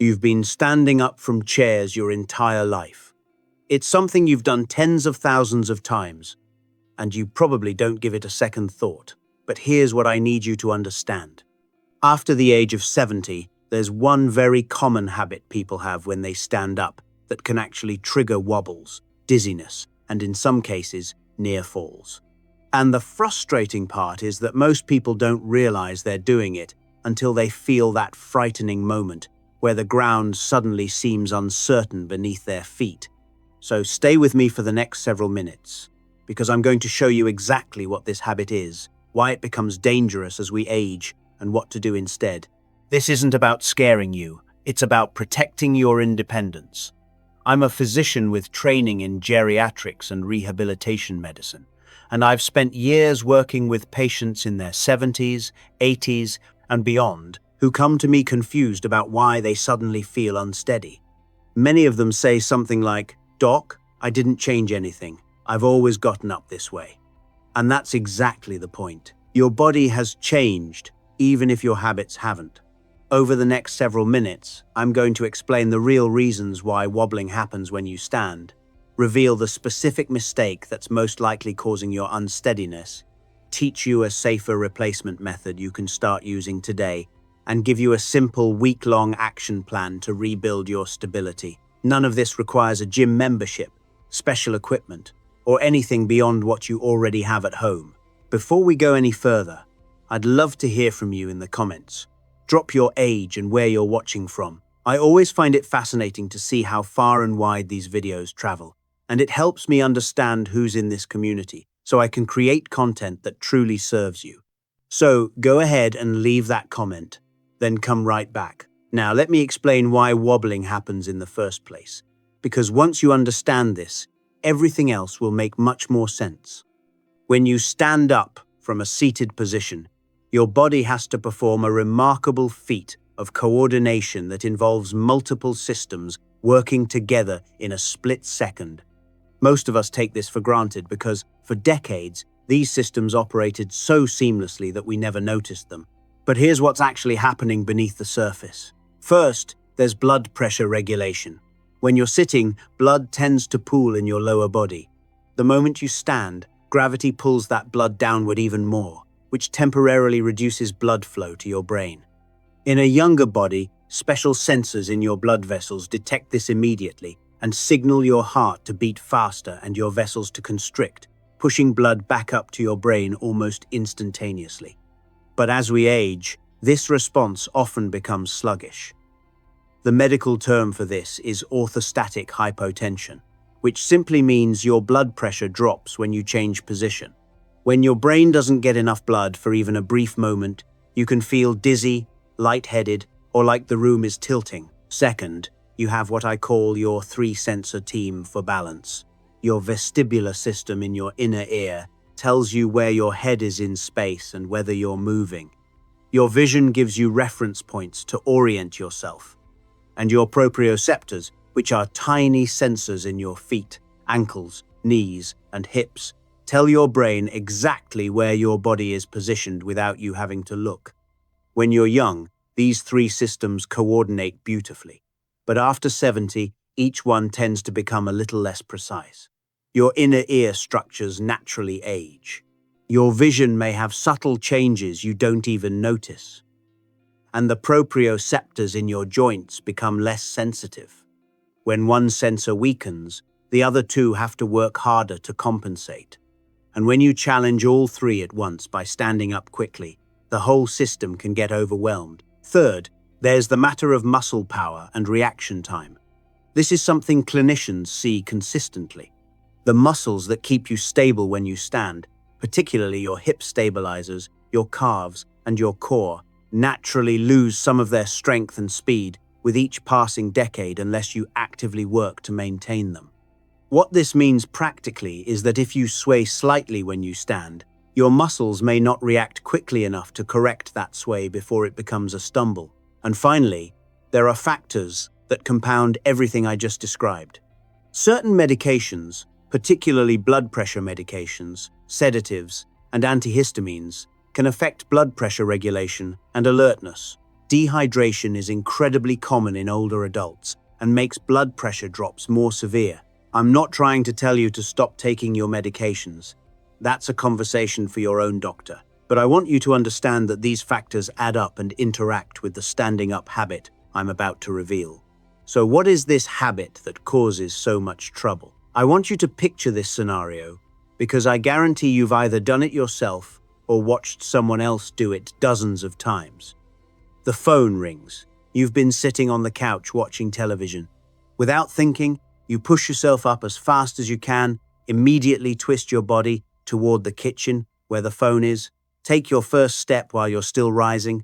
You've been standing up from chairs your entire life. It's something you've done tens of thousands of times, and you probably don't give it a second thought. But here's what I need you to understand. After the age of 70, there's one very common habit people have when they stand up that can actually trigger wobbles, dizziness, and in some cases, near falls. And the frustrating part is that most people don't realize they're doing it until they feel that frightening moment where the ground suddenly seems uncertain beneath their feet. So stay with me for the next several minutes, because I'm going to show you exactly what this habit is, why it becomes dangerous as we age, and what to do instead. This isn't about scaring you, it's about protecting your independence. I'm a physician with training in geriatrics and rehabilitation medicine, and I've spent years working with patients in their 70s, 80s, and beyond who come to me confused about why they suddenly feel unsteady. Many of them say something like, "Doc, I didn't change anything. I've always gotten up this way." And that's exactly the point. Your body has changed, even if your habits haven't. Over the next several minutes, I'm going to explain the real reasons why wobbling happens when you stand, reveal the specific mistake that's most likely causing your unsteadiness, teach you a safer replacement method you can start using today, and give you a simple week-long action plan to rebuild your stability. None of this requires a gym membership, special equipment, or anything beyond what you already have at home. Before we go any further, I'd love to hear from you in the comments. Drop your age and where you're watching from. I always find it fascinating to see how far and wide these videos travel, and it helps me understand who's in this community, so I can create content that truly serves you. So go ahead and leave that comment, then come right back. Now let me explain why wobbling happens in the first place, because once you understand this, everything else will make much more sense. When you stand up from a seated position, your body has to perform a remarkable feat of coordination that involves multiple systems working together in a split second. Most of us take this for granted because, for decades, these systems operated so seamlessly that we never noticed them. But here's what's actually happening beneath the surface. First, there's blood pressure regulation. When you're sitting, blood tends to pool in your lower body. The moment you stand, gravity pulls that blood downward even more, which temporarily reduces blood flow to your brain. In a younger body, special sensors in your blood vessels detect this immediately and signal your heart to beat faster and your vessels to constrict, pushing blood back up to your brain almost instantaneously. But as we age, this response often becomes sluggish. The medical term for this is orthostatic hypotension, which simply means your blood pressure drops when you change position. When your brain doesn't get enough blood for even a brief moment, you can feel dizzy, lightheaded, or like the room is tilting. Second, you have what I call your three-sensor team for balance. Your vestibular system in your inner ear tells you where your head is in space and whether you're moving. Your vision gives you reference points to orient yourself. And your proprioceptors, which are tiny sensors in your feet, ankles, knees, and hips, tell your brain exactly where your body is positioned without you having to look. When you're young, these three systems coordinate beautifully. But after 70, each one tends to become a little less precise. Your inner ear structures naturally age. Your vision may have subtle changes you don't even notice. And the proprioceptors in your joints become less sensitive. When one sensor weakens, the other two have to work harder to compensate. And when you challenge all three at once by standing up quickly, the whole system can get overwhelmed. Third, there's the matter of muscle power and reaction time. This is something clinicians see consistently. The muscles that keep you stable when you stand, particularly your hip stabilizers, your calves, and your core, naturally lose some of their strength and speed with each passing decade unless you actively work to maintain them. What this means practically is that if you sway slightly when you stand, your muscles may not react quickly enough to correct that sway before it becomes a stumble. And finally, there are factors that compound everything I just described. Certain medications, particularly blood pressure medications, sedatives, and antihistamines, can affect blood pressure regulation and alertness. Dehydration is incredibly common in older adults and makes blood pressure drops more severe. I'm not trying to tell you to stop taking your medications. That's a conversation for your own doctor. But I want you to understand that these factors add up and interact with the standing up habit I'm about to reveal. So what is this habit that causes so much trouble? I want you to picture this scenario because I guarantee you've either done it yourself or watched someone else do it dozens of times. The phone rings. You've been sitting on the couch watching television. Without thinking, you push yourself up as fast as you can, immediately twist your body toward the kitchen where the phone is, take your first step while you're still rising,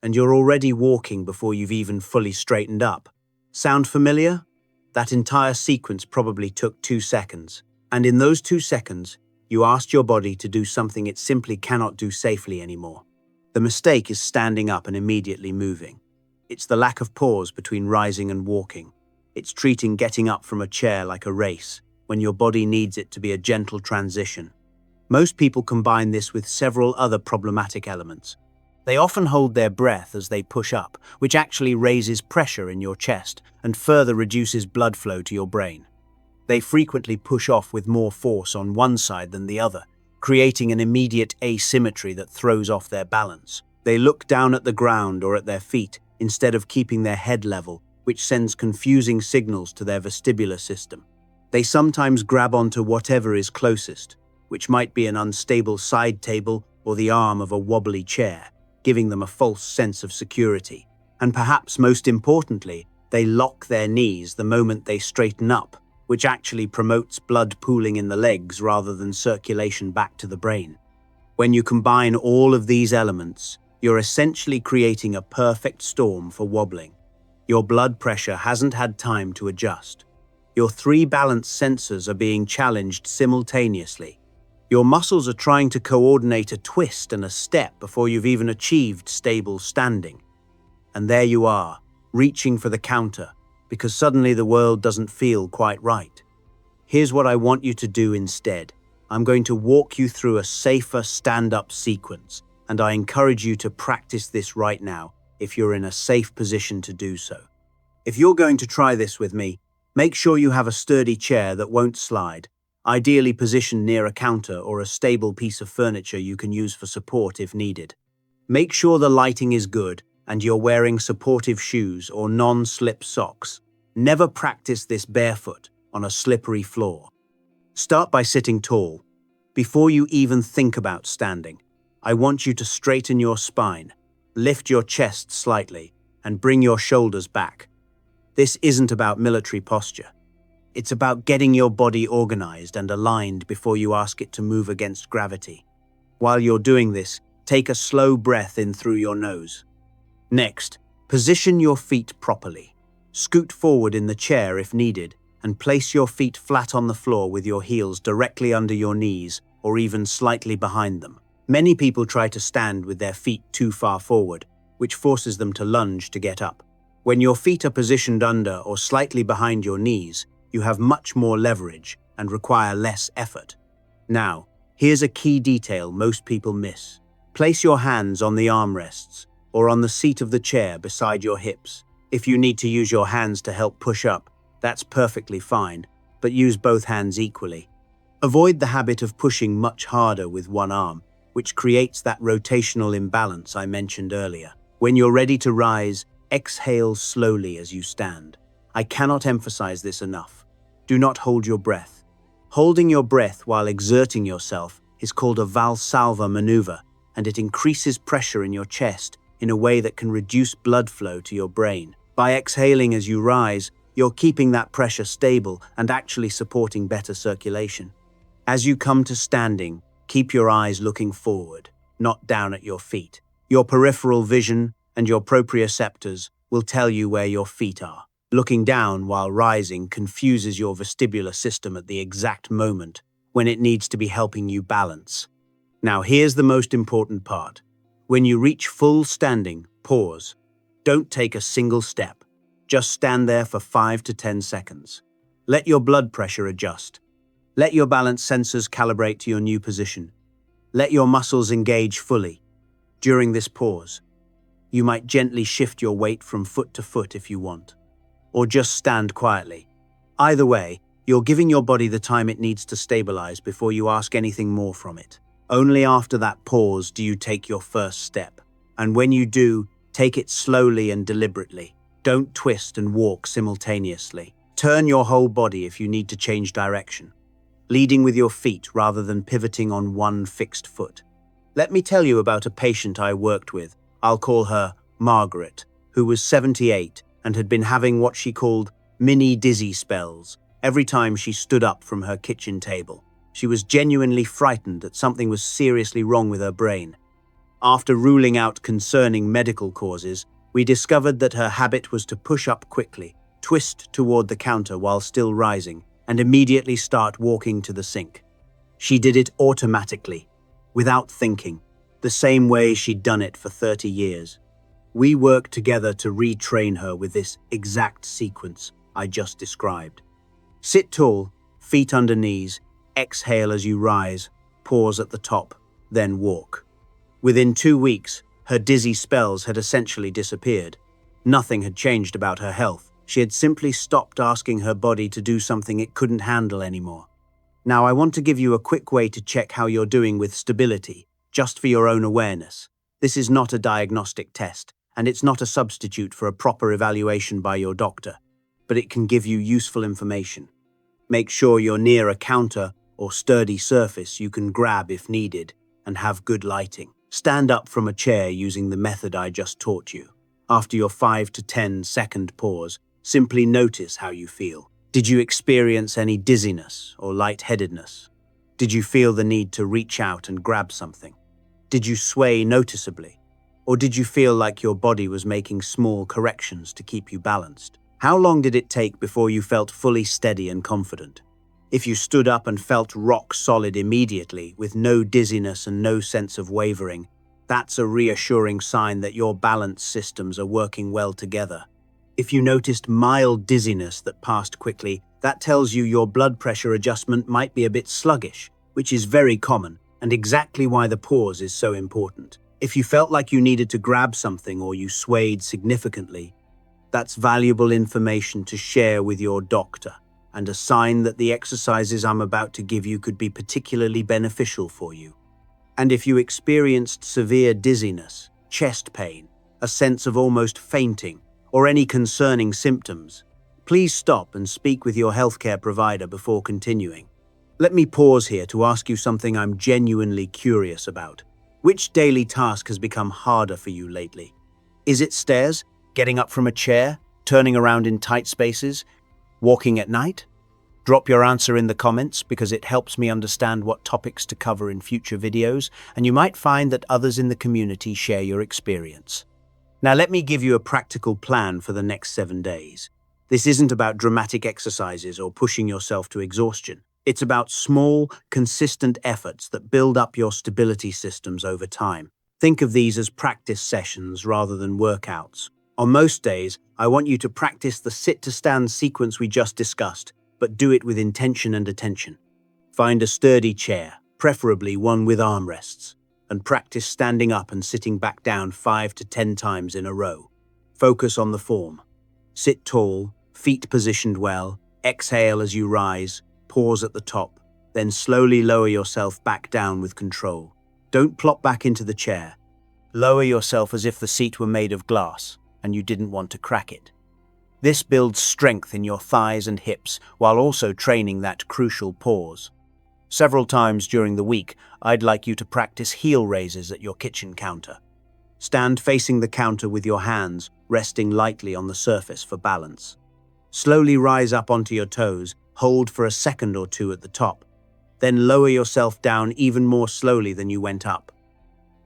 and you're already walking before you've even fully straightened up. Sound familiar? That entire sequence probably took 2 seconds. And in those 2 seconds, you asked your body to do something it simply cannot do safely anymore. The mistake is standing up and immediately moving. It's the lack of pause between rising and walking. It's treating getting up from a chair like a race, when your body needs it to be a gentle transition. Most people combine this with several other problematic elements. They often hold their breath as they push up, which actually raises pressure in your chest and further reduces blood flow to your brain. They frequently push off with more force on one side than the other, creating an immediate asymmetry that throws off their balance. They look down at the ground or at their feet instead of keeping their head level, which sends confusing signals to their vestibular system. They sometimes grab onto whatever is closest, which might be an unstable side table or the arm of a wobbly chair, giving them a false sense of security. And perhaps most importantly, they lock their knees the moment they straighten up, which actually promotes blood pooling in the legs rather than circulation back to the brain. When you combine all of these elements, you're essentially creating a perfect storm for wobbling. Your blood pressure hasn't had time to adjust. Your 3 balance sensors are being challenged simultaneously. Your muscles are trying to coordinate a twist and a step before you've even achieved stable standing. And there you are, reaching for the counter, because suddenly the world doesn't feel quite right. Here's what I want you to do instead. I'm going to walk you through a safer stand-up sequence, and I encourage you to practice this right now if you're in a safe position to do so. If you're going to try this with me, make sure you have a sturdy chair that won't slide, ideally positioned near a counter or a stable piece of furniture you can use for support if needed. Make sure the lighting is good and you're wearing supportive shoes or non-slip socks. Never practice this barefoot on a slippery floor. Start by sitting tall. Before you even think about standing, I want you to straighten your spine, lift your chest slightly, and bring your shoulders back. This isn't about military posture. It's about getting your body organized and aligned before you ask it to move against gravity. While you're doing this, take a slow breath in through your nose. Next, position your feet properly. Scoot forward in the chair if needed, and place your feet flat on the floor with your heels directly under your knees or even slightly behind them. Many people try to stand with their feet too far forward, which forces them to lunge to get up. When your feet are positioned under or slightly behind your knees, you have much more leverage and require less effort. Now, here's a key detail most people miss. Place your hands on the armrests or on the seat of the chair beside your hips. If you need to use your hands to help push up, that's perfectly fine, but use both hands equally. Avoid the habit of pushing much harder with one arm, which creates that rotational imbalance I mentioned earlier. When you're ready to rise, exhale slowly as you stand. I cannot emphasize this enough. Do not hold your breath. Holding your breath while exerting yourself is called a Valsalva maneuver, and it increases pressure in your chest in a way that can reduce blood flow to your brain. By exhaling as you rise, you're keeping that pressure stable and actually supporting better circulation. As you come to standing, keep your eyes looking forward, not down at your feet. Your peripheral vision and your proprioceptors will tell you where your feet are. Looking down while rising confuses your vestibular system at the exact moment when it needs to be helping you balance. Now here's the most important part. When you reach full standing, pause. Don't take a single step. Just stand there for 5 to 10 seconds. Let your blood pressure adjust. Let your balance sensors calibrate to your new position. Let your muscles engage fully. During this pause, You might gently shift your weight from foot to foot if you want, or just stand quietly. Either way, you're giving your body the time it needs to stabilize before you ask anything more from it. Only after that pause do you take your first step. And when you do, take it slowly and deliberately. Don't twist and walk simultaneously. Turn your whole body if you need to change direction, leading with your feet rather than pivoting on one fixed foot. Let me tell you about a patient I worked with. I'll call her Margaret, who was 78 and had been having what she called mini dizzy spells every time she stood up from her kitchen table. She was genuinely frightened that something was seriously wrong with her brain. After ruling out concerning medical causes, we discovered that her habit was to push up quickly, twist toward the counter while still rising, and immediately start walking to the sink. She did it automatically, without thinking, the same way she'd done it for 30 years. We worked together to retrain her with this exact sequence I just described. Sit tall, feet under knees, exhale as you rise, pause at the top, then walk. Within 2 weeks, her dizzy spells had essentially disappeared. Nothing had changed about her health. She had simply stopped asking her body to do something it couldn't handle anymore. Now, I want to give you a quick way to check how you're doing with stability, just for your own awareness. This is not a diagnostic test, and it's not a substitute for a proper evaluation by your doctor, but it can give you useful information. Make sure you're near a counter or sturdy surface you can grab if needed, and have good lighting. Stand up from a chair using the method I just taught you. After your 5 to 10 second pause, simply notice how you feel. Did you experience any dizziness or lightheadedness? Did you feel the need to reach out and grab something? Did you sway noticeably? Or did you feel like your body was making small corrections to keep you balanced? How long did it take before you felt fully steady and confident? If you stood up and felt rock solid immediately, with no dizziness and no sense of wavering, that's a reassuring sign that your balance systems are working well together. If you noticed mild dizziness that passed quickly, that tells you your blood pressure adjustment might be a bit sluggish, which is very common and exactly why the pause is so important. If you felt like you needed to grab something or you swayed significantly, that's valuable information to share with your doctor and a sign that the exercises I'm about to give you could be particularly beneficial for you. And if you experienced severe dizziness, chest pain, a sense of almost fainting, or any concerning symptoms, please stop and speak with your healthcare provider before continuing. Let me pause here to ask you something I'm genuinely curious about. Which daily task has become harder for you lately? Is it stairs, getting up from a chair, turning around in tight spaces, walking at night? Drop your answer in the comments because it helps me understand what topics to cover in future videos, and you might find that others in the community share your experience. Now let me give you a practical plan for the next 7 days. This isn't about dramatic exercises or pushing yourself to exhaustion. It's about small, consistent efforts that build up your stability systems over time. Think of these as practice sessions rather than workouts. On most days, I want you to practice the sit-to-stand sequence we just discussed, but do it with intention and attention. Find a sturdy chair, preferably one with armrests, and practice standing up and sitting back down 5 to 10 times in a row. Focus on the form. Sit tall, feet positioned well, exhale as you rise, pause at the top, then slowly lower yourself back down with control. Don't plop back into the chair. Lower yourself as if the seat were made of glass and you didn't want to crack it. This builds strength in your thighs and hips while also training that crucial pause. Several times during the week, I'd like you to practice heel raises at your kitchen counter. Stand facing the counter with your hands resting lightly on the surface for balance. Slowly rise up onto your toes, hold for a second or two at the top, then lower yourself down even more slowly than you went up.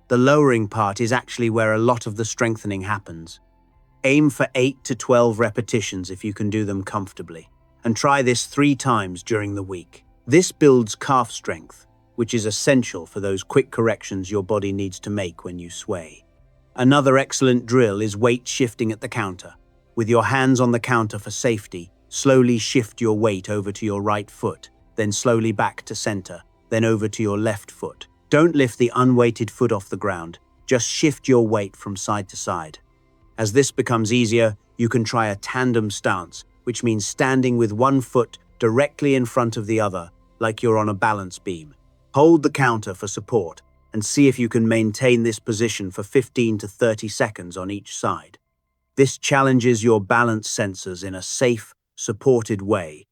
The lowering part is actually where a lot of the strengthening happens. Aim for 8 to 12 repetitions if you can do them comfortably, and try this 3 times during the week. This builds calf strength, which is essential for those quick corrections your body needs to make when you sway. Another excellent drill is weight shifting at the counter. With your hands on the counter for safety, slowly shift your weight over to your right foot, then slowly back to center, then over to your left foot. Don't lift the unweighted foot off the ground. Just shift your weight from side to side. As this becomes easier, you can try a tandem stance, which means standing with one foot directly in front of the other, like you're on a balance beam. Hold the counter for support and see if you can maintain this position for 15 to 30 seconds on each side. This challenges your balance sensors in a safe, supported way.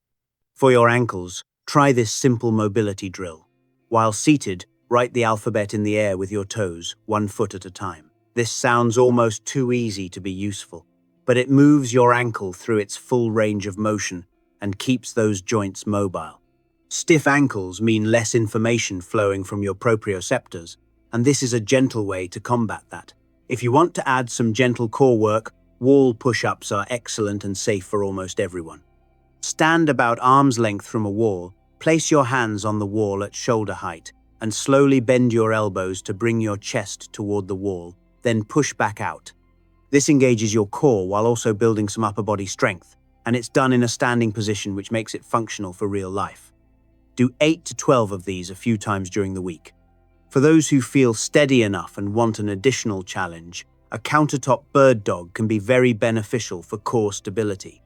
For your ankles, try this simple mobility drill. While seated, write the alphabet in the air with your toes, 1 foot at a time. This sounds almost too easy to be useful, but it moves your ankle through its full range of motion and keeps those joints mobile. Stiff ankles mean less information flowing from your proprioceptors, and this is a gentle way to combat that. If you want to add some gentle core work, wall push-ups are excellent and safe for almost everyone. Stand about arm's length from a wall, place your hands on the wall at shoulder height, and slowly bend your elbows to bring your chest toward the wall, then push back out. This engages your core while also building some upper body strength, and it's done in a standing position which makes it functional for real life. Do 8 to 12 of these a few times during the week. For those who feel steady enough and want an additional challenge, a countertop bird dog can be very beneficial for core stability.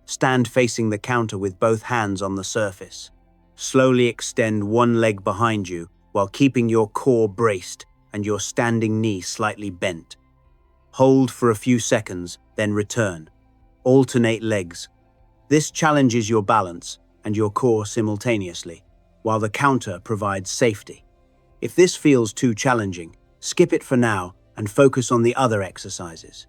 Stand facing the counter with both hands on the surface. Slowly extend one leg behind you while keeping your core braced and your standing knee slightly bent. Hold for a few seconds, then return. Alternate legs. This challenges your balance and your core simultaneously, while the counter provides safety. If this feels too challenging, skip it for now and focus on the other exercises.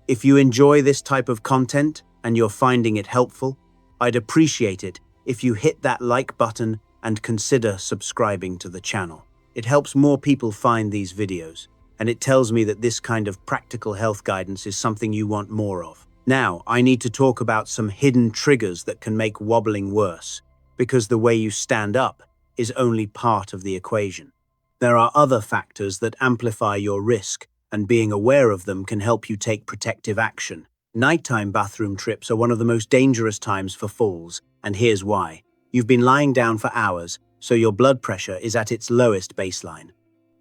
If you enjoy this type of content and you're finding it helpful, I'd appreciate it if you hit that like button and consider subscribing to the channel. It helps more people find these videos, and it tells me that this kind of practical health guidance is something you want more of. Now, I need to talk about some hidden triggers that can make wobbling worse, because the way you stand up is only part of the equation. There are other factors that amplify your risk, and being aware of them can help you take protective action. Nighttime bathroom trips are one of the most dangerous times for falls, and here's why. You've been lying down for hours, so your blood pressure is at its lowest baseline.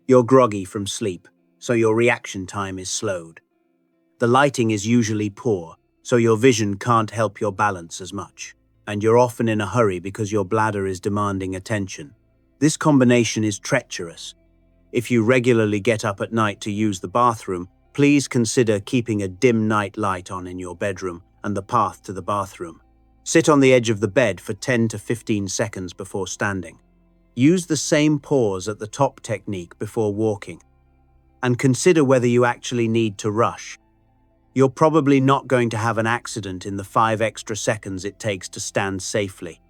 You're groggy from sleep, so your reaction time is slowed. The lighting is usually poor, so your vision can't help your balance as much. And you're often in a hurry because your bladder is demanding attention. This combination is treacherous. If you regularly get up at night to use the bathroom, please consider keeping a dim night light on in your bedroom and the path to the bathroom. Sit on the edge of the bed for 10 to 15 seconds before standing. Use the same pause at the top technique before walking. And consider whether you actually need to rush. You're probably not going to have an accident in the 5 extra seconds it takes to stand safely.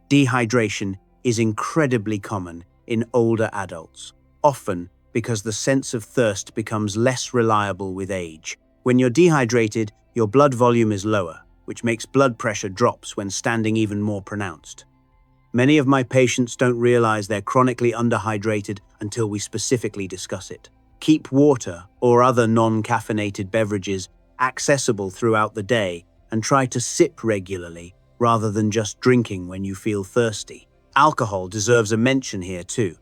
Dehydration is incredibly common in older adults, often because the sense of thirst becomes less reliable with age. When you're dehydrated, your blood volume is lower, which makes blood pressure drops when standing even more pronounced. Many of my patients don't realize they're chronically underhydrated until we specifically discuss it. Keep water or other non-caffeinated beverages accessible throughout the day and try to sip regularly rather than just drinking when you feel thirsty. Alcohol deserves a mention here too.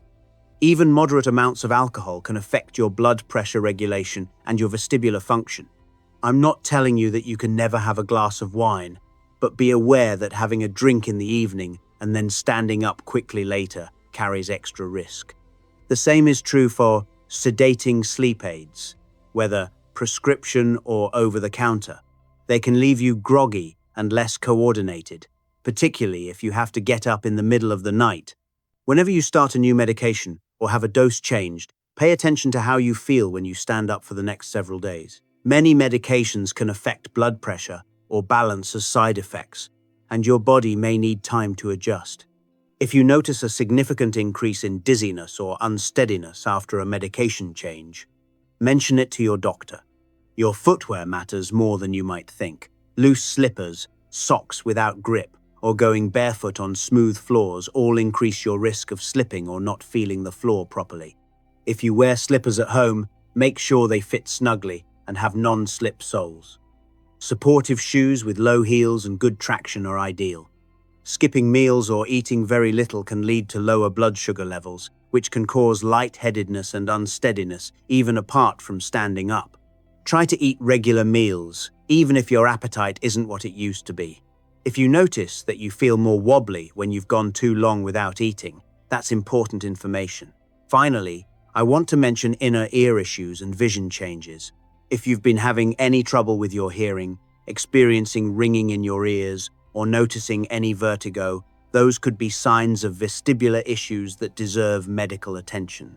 Even moderate amounts of alcohol can affect your blood pressure regulation and your vestibular function. I'm not telling you that you can never have a glass of wine, but be aware that having a drink in the evening and then standing up quickly later carries extra risk. The same is true for sedating sleep aids, whether prescription or over-the-counter. They can leave you groggy and less coordinated, particularly if you have to get up in the middle of the night. Whenever you start a new medication or have a dose changed, pay attention to how you feel when you stand up for the next several days. Many medications can affect blood pressure or balance as side effects, and your body may need time to adjust. If you notice a significant increase in dizziness or unsteadiness after a medication change, mention it to your doctor. Your footwear matters more than you might think. Loose slippers, socks without grip, or going barefoot on smooth floors all increase your risk of slipping or not feeling the floor properly. If you wear slippers at home, make sure they fit snugly and have non-slip soles. Supportive shoes with low heels and good traction are ideal. Skipping meals or eating very little can lead to lower blood sugar levels, which can cause lightheadedness and unsteadiness, even apart from standing up. Try to eat regular meals, even if your appetite isn't what it used to be. If you notice that you feel more wobbly when you've gone too long without eating, that's important information. Finally, I want to mention inner ear issues and vision changes. If you've been having any trouble with your hearing, experiencing ringing in your ears, or noticing any vertigo, those could be signs of vestibular issues that deserve medical attention.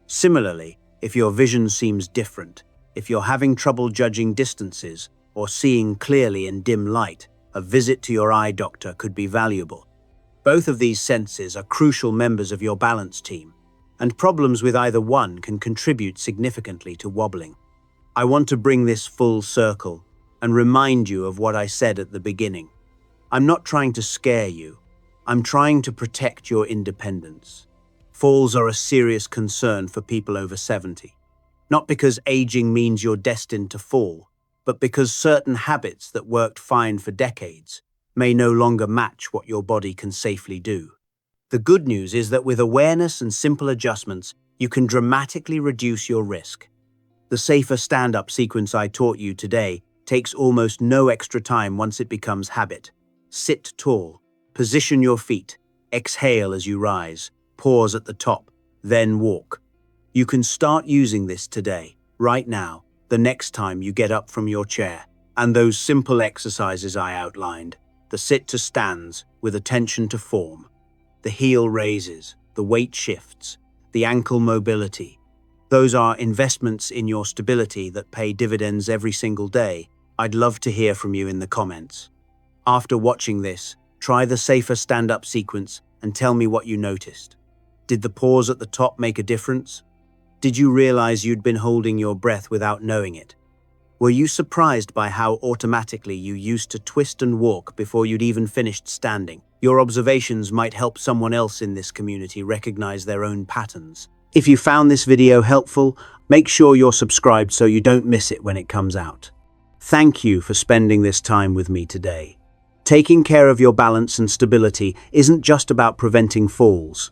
Similarly, if your vision seems different, if you're having trouble judging distances or seeing clearly in dim light, a visit to your eye doctor could be valuable. Both of these senses are crucial members of your balance team, and problems with either one can contribute significantly to wobbling. I want to bring this full circle and remind you of what I said at the beginning. I'm not trying to scare you. I'm trying to protect your independence. Falls are a serious concern for people over 70. Not because aging means you're destined to fall, but because certain habits that worked fine for decades may no longer match what your body can safely do. The good news is that with awareness and simple adjustments, you can dramatically reduce your risk. The safer stand-up sequence I taught you today takes almost no extra time once it becomes habit. Sit tall, position your feet, exhale as you rise, pause at the top, then walk. You can start using this today, right now, the next time you get up from your chair. And those simple exercises I outlined, the sit to stands with attention to form, the heel raises, the weight shifts, the ankle mobility, those are investments in your stability that pay dividends every single day. I'd love to hear from you in the comments. After watching this, try the safer stand-up sequence and tell me what you noticed. Did the pause at the top make a difference? Did you realize you'd been holding your breath without knowing it? Were you surprised by how automatically you used to twist and walk before you'd even finished standing? Your observations might help someone else in this community recognize their own patterns. If you found this video helpful, make sure you're subscribed so you don't miss it when it comes out. Thank you for spending this time with me today. Taking care of your balance and stability isn't just about preventing falls.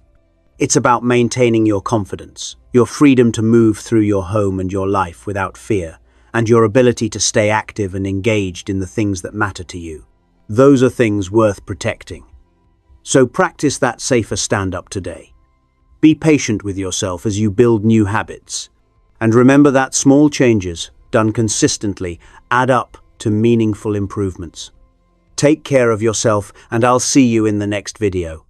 It's about maintaining your confidence, your freedom to move through your home and your life without fear, and your ability to stay active and engaged in the things that matter to you. Those are things worth protecting. So practice that safer stand-up today. Be patient with yourself as you build new habits. And remember that small changes, done consistently, add up to meaningful improvements. Take care of yourself, and I'll see you in the next video.